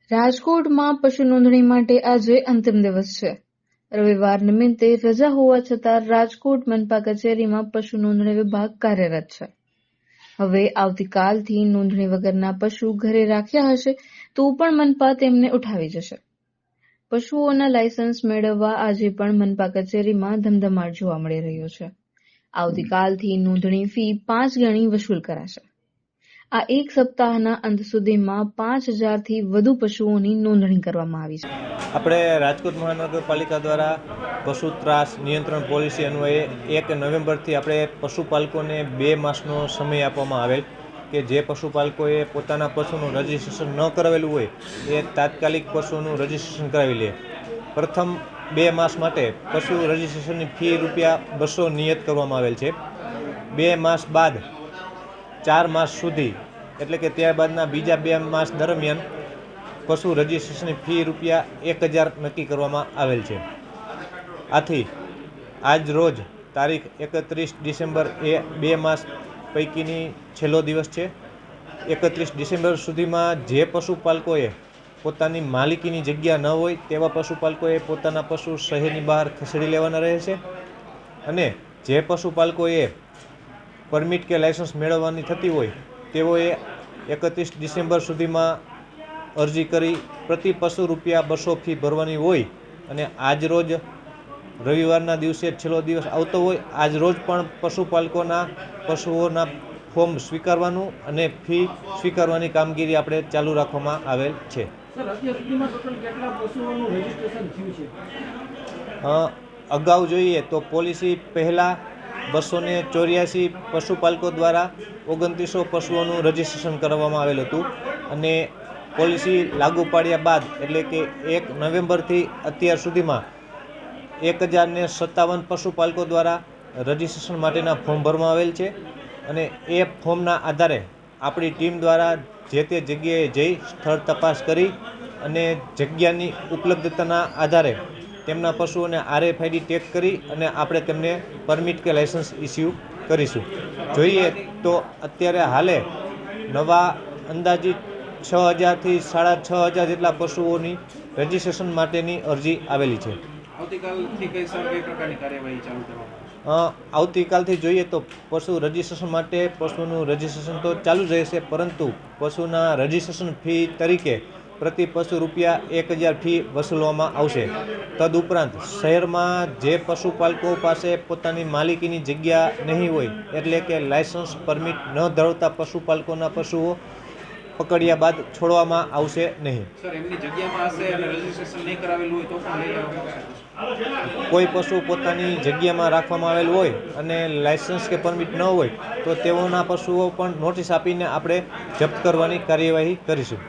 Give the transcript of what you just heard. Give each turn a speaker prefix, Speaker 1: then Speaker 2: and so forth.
Speaker 1: રાજકોટમાં પશુ નોંધણી માટે આજે અંતિમ દિવસ છે. રવિવાર નિમિત્તે રજા હોવા છતાં રાજકોટ મનપા કચેરીમાં પશુ નોંધણી વિભાગ કાર્યરત છે. હવે આવતીકાલથી નોંધણી વગરના પશુ ઘરે રાખ્યા હશે તો પણ મનપા તેમને ઉઠાવી જશે. પશુઓના લાયસન્સ મેળવવા આજે પણ મનપા કચેરીમાં ધમધમાટ જોવા મળી રહ્યો છે. આવતીકાલથી નોંધણી ફી 5 ગણી વસૂલ કરાશે. આ એક સપ્તાહના અંત સુધીમાં 5,000થી વધુ પશુઓની નોંધણી કરવામાં આવી છે.
Speaker 2: આપણે રાજકોટ મહાનગરપાલિકા દ્વારા પશુ ત્રાસ નિયંત્રણ પોલિસી અન્વયે 1 નવેમ્બરથી આપણે પશુપાલકોને 2 માસનો સમય આપવામાં આવેલ કે જે પશુપાલકોએ પોતાના પશુનું રજિસ્ટ્રેશન ન કરાવેલું હોય એ તાત્કાલિક પશુનું રજિસ્ટ્રેશન કરાવી લે. પ્રથમ 2 માસ માટે પશુ રજિસ્ટ્રેશનની ફી ₹200 નિયત કરવામાં આવેલ છે. 2 માસ બાદ 4 માસ સુધી એટલે કે ત્યારબાદના બીજા 2 માસ દરમિયાન પશુ રજિસ્ટ્રેશનની ફી ₹1000 નક્કી કરવામાં આવેલ છે. આથી આજ રોજ તારીખ 31 ડિસેમ્બર એ 2 માસ પૈકીની છેલ્લો દિવસ છે. 31 ડિસેમ્બર સુધીમાં જે પશુપાલકોએ પોતાની માલિકીની જગ્યા ન હોય તેવા પશુપાલકોએ પોતાના પશુ શહેરની બહાર ખસેડી લેવાના રહે છે અને જે પશુપાલકોએ પરમિટ કે લાયસન્સ મેળવવાની થતી હોય તેઓએ 31 ડિસેમ્બર સુધીમાં અરજી કરી પ્રતિ પશુ ₹200 ફી ભરવાની હોય અને આજ રોજ રવિવારના દિવસે છેલ્લો દિવસ આવતો હોય આજ રોજ પણ પશુપાલકોના પશુઓના ફોર્મ સ્વીકારવાનું અને ફી સ્વીકારવાની કામગીરી આપણે ચાલુ રાખવામાં આવેલ છે. અગાઉ જોઈએ તો પોલિસી પહેલાં 284 પશુપાલકો દ્વારા 2900 પશુઓનું રજિસ્ટ્રેશન કરવામાં આવેલ હતું અને પોલિસી લાગુ પાડ્યા બાદ એટલે કે 1 નવેમ્બરથી અત્યાર સુધીમાં 1057 પશુપાલકો દ્વારા રજિસ્ટ્રેશન માટેના ફોર્મ ભરવામાં આવેલ છે અને એ ફોર્મના આધારે આપણી ટીમ દ્વારા જે તે જગ્યાએ જઈ સ્થળ તપાસ કરી અને જગ્યાની ઉપલબ્ધતાના આધારે તેમના પશુઓને RFID ટેગ કરી અને આપણે તેમને પરમિટ કે લાયસન્સ ઇસ્યુ કરીશું. જોઈએ તો અત્યારે હાલે નવા અંદાજિત 6,000થી 6,500 જેટલા પશુઓની રજિસ્ટ્રેશન માટેની અરજી આવેલી છે. આવતીકાલથી જોઈએ તો પશુ રજિસ્ટ્રેશન માટે પશુનું રજિસ્ટ્રેશન તો ચાલુ જ રહેશે, પરંતુ પશુના રજિસ્ટ્રેશન ફી તરીકે પ્રતિ પશુ ₹1000 ફી વસૂલવામાં આવશે. તદુપરાંત શહેરમાં જે પશુપાલકો પાસે પોતાની માલિકીની જગ્યા નહીં હોય એટલે કે લાયસન્સ પરમિટ ન ધરાવતા પશુપાલકોના પશુઓ પકડ્યા બાદ છોડવામાં આવશે નહીં. કોઈ પશુ પોતાની જગ્યામાં રાખવામાં આવેલ હોય અને લાયસન્સ કે પરમિટ ન હોય તો તેઓના પશુઓ પણ નોટિસ આપીને આપણે જપ્ત કરવાની કાર્યવાહી કરીશું.